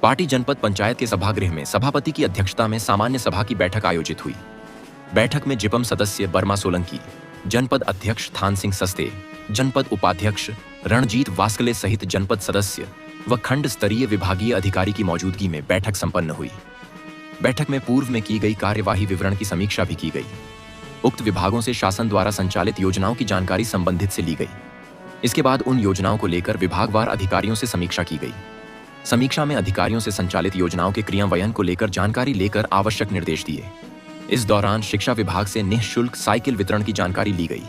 पाटी जनपद पंचायत के सभागृह में सभापति की अध्यक्षता में सामान्य सभा की बैठक आयोजित हुई। बैठक में जिपम सदस्य बर्मा सोलंकी, जनपद अध्यक्ष थान सिंह सस्ते, जनपद उपाध्यक्ष रणजीत वास्कले सहित जनपद सदस्य व खंड स्तरीय विभागीय अधिकारी की मौजूदगी में बैठक संपन्न हुई। बैठक में पूर्व में की गई कार्यवाही विवरण की समीक्षा भी की गई। उक्त विभागों से शासन द्वारा संचालित योजनाओं की जानकारी संबंधित से ली गई। इसके बाद उन योजनाओं को लेकर विभागवार अधिकारियों से समीक्षा की गई। समीक्षा में अधिकारियों से संचालित योजनाओं के क्रियान्वयन को लेकर जानकारी लेकर आवश्यक निर्देश दिए। इस दौरान शिक्षा विभाग से निःशुल्क साइकिल वितरण की जानकारी ली गई,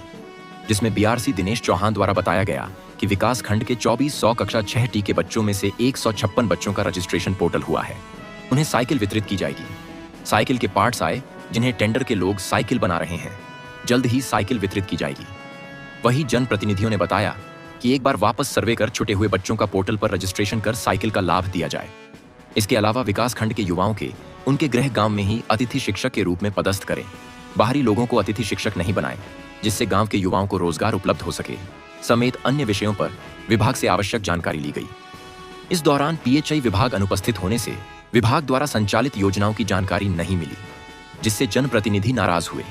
जिसमें बीआरसी दिनेश चौहान द्वारा बताया गया कि विकास खंड के 2400 कक्षा 6 के बच्चों में से 156 बच्चों का रजिस्ट्रेशन पोर्टल हुआ है। उन्हें साइकिल वितरित की जाएगी। साइकिल के पार्ट्स आए जिन्हें टेंडर के लोग साइकिल बना रहे हैं, जल्द ही साइकिल वितरित की जाएगी। वहीं जनप्रतिनिधियों ने बताया कि एक बार वापस सर्वे कर छुटे हुए बच्चों का पोर्टल पर रजिस्ट्रेशन कर साइकिल का लाभ दिया जाए। इसके अलावा विकास खंड के युवाओं के उनके गृह गांव में ही अतिथि शिक्षक के रूप में पदस्थ करें, बाहरी लोगों को अतिथि शिक्षक नहीं बनाएं, जिससे गांव के युवाओं को रोजगार उपलब्ध हो सके, समेत अन्य विषयों पर विभाग से आवश्यक जानकारी ली गई। इस दौरान पीएचई विभाग अनुपस्थित होने से विभाग द्वारा संचालित योजनाओं की जानकारी नहीं मिली, जिससे जनप्रतिनिधि नाराज हुए।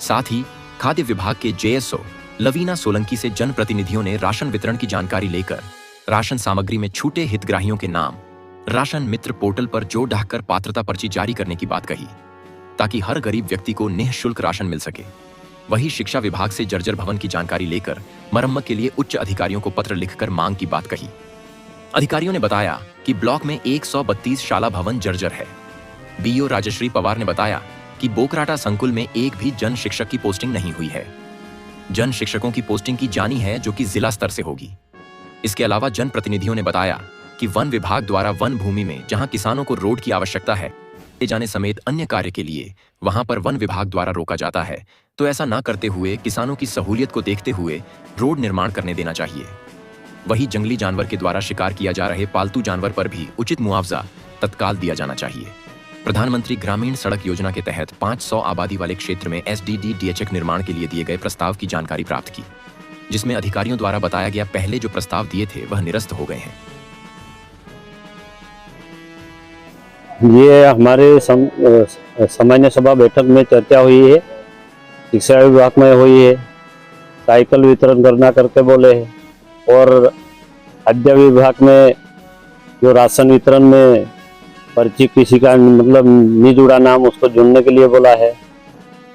साथ ही खाद्य विभाग के जेएसओ लवीना सोलंकी से जनप्रतिनिधियों ने राशन वितरण की जानकारी लेकर राशन सामग्री में छूटे हितग्राहियों के नाम राशन मित्र पोर्टल पर जोड़ ढाकर पात्रता पर्ची जारी करने की बात कही, ताकि हर गरीब व्यक्ति को निःशुल्क राशन मिल सके। वहीं शिक्षा विभाग से जर्जर भवन की जानकारी लेकर मरम्मत के लिए उच्च अधिकारियों को पत्र लिखकर मांग की बात कही। अधिकारियों ने बताया कि ब्लॉक में 132 शाला भवन जर्जर है। बीओ राजश्री पवार ने बताया कि बोकराटा संकुल में एक भी जन शिक्षक की पोस्टिंग नहीं हुई है। जन शिक्षकों की पोस्टिंग की जानी है, जो कि जिला स्तर से होगी। इसके अलावा जनप्रतिनिधियों ने बताया कि वन विभाग द्वारा वन भूमि में जहां किसानों को रोड की आवश्यकता है ले जाने समेत अन्य कार्य के लिए वहां पर वन विभाग द्वारा रोका जाता है, तो ऐसा न करते हुए किसानों की सहूलियत को देखते हुए रोड निर्माण करने देना चाहिए। वहीं जंगली जानवर के द्वारा शिकार किया जा रहे पालतू जानवर पर भी उचित मुआवजा तत्काल दिया जाना चाहिए। प्रधानमंत्री ग्रामीण सड़क योजना के तहत 500 आबादी वाले क्षेत्र में SDD-DHX निर्माण के लिए दिए गए प्रस्ताव की जानकारी प्राप्त की, जिसमें अधिकारियों द्वारा बताया गया पहले जो प्रस्ताव दिए थे वह निरस्त हो गए हैं। ये हमारे सामान्य सभा बैठक में चर्चा हुई है, शिक्षा विभाग में हुई है, साइकिल वितरण करना करके बोले हैं, और खाद्य विभाग में जो राशन वितरण में पर्ची किसी का मतलब नहीं जुड़ा नाम, उसको जुड़ने के लिए बोला है,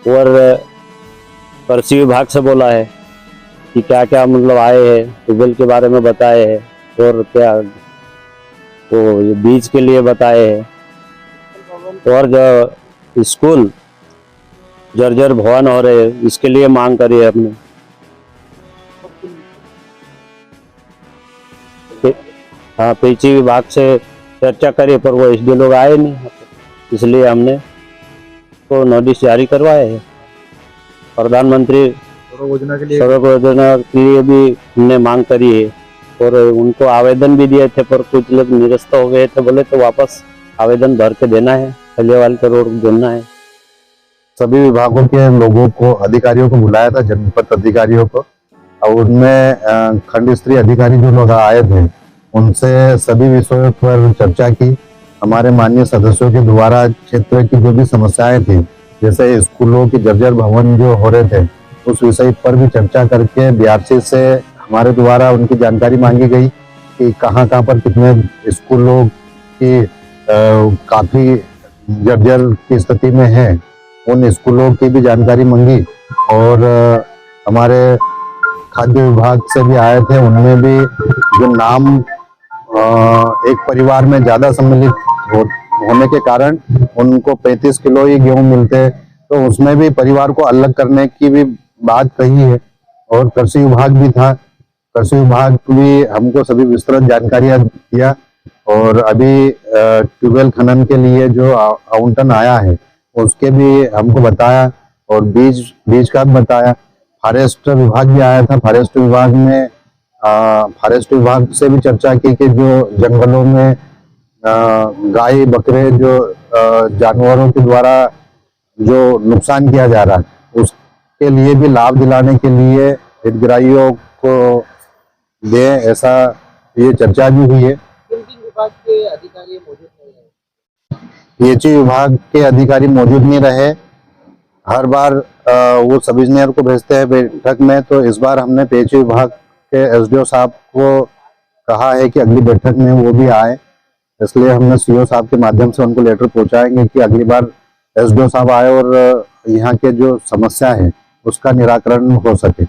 और कृषि विभाग से बोला है कि क्या क्या मतलब आए हैं, ट्यूबवेल के बारे में बताए हैं, और क्या वो बीज के लिए बताए हैं, और जो स्कूल जर्जर भवन हो रहे इसके लिए मांग करी है हमने। हाँ, पीएचई विभाग से चर्चा करी, पर वो एसडी लोग आए नहीं, इसलिए हमने तो नोटिस जारी करवाए है। प्रधानमंत्री सड़क योजना के लिए भी हमने मांग करी है, और उनको आवेदन भी दिए थे, पर कुछ लोग निरस्त हो गए थे, बोले तो वापस आवेदन भर के देना है, खलियावाल के रोड देना है। सभी विभागों के लोगों को, अधिकारियों को बुलाया था, जनपद अधिकारियों को, और उनमें खंड स्तरीय अधिकारी जो लोग आए थे उनसे सभी विषयों पर चर्चा की। हमारे माननीय सदस्यों के द्वारा क्षेत्र की जो भी समस्याएं थी, जैसे स्कूलों की जर्जर भवन जो हो रहे थे, उस विषय पर भी चर्चा करके बीआरसी से हमारे द्वारा उनकी जानकारी मांगी गई कि कहाँ कहाँ पर कितने स्कूलों की काफी जर्जर की स्थिति में है, उन स्कूलों की भी जानकारी मांगी। और हमारे खाद्य विभाग से भी आए थे, उनमें भी जो नाम एक परिवार में ज्यादा सम्मिलित होने के कारण उनको 35 किलो ही गेहूं मिलते, तो उसमें भी परिवार को अलग करने की भी बात कही है। और कृषि विभाग भी था, कृषि विभाग भी हमको सभी विस्तृत जानकारियां दिया, और अभी ट्यूबवेल खनन के लिए जो आवंटन आया है उसके भी हमको बताया, और बीज का भी बताया। फॉरेस्ट विभाग भी आया था, फॉरेस्ट विभाग में फॉरेस्ट विभाग से भी चर्चा की कि जो जंगलों में गाय बकरे जो जानवरों के द्वारा जो नुकसान किया जा रहा है, उसके लिए भी लाभ दिलाने के लिए हितग्राहियों को दे, ऐसा ये चर्चा भी हुई है। विभाग के अधिकारी मौजूद नहीं है? पीएचई विभाग के अधिकारी मौजूद नहीं रहे। हर बार वो सब इंजीनियर को भेजते हैं बैठक में, तो इस बार हमने पीएचई विभाग के एसडीओ साहब को कहा है कि अगली बैठक में वो भी आए। इसलिए हमने सीओ साहब के माध्यम से उनको लेटर पहुंचाएंगे कि अगली बार एसडीओ साहब आए और यहाँ के जो समस्या है उसका निराकरण हो सके।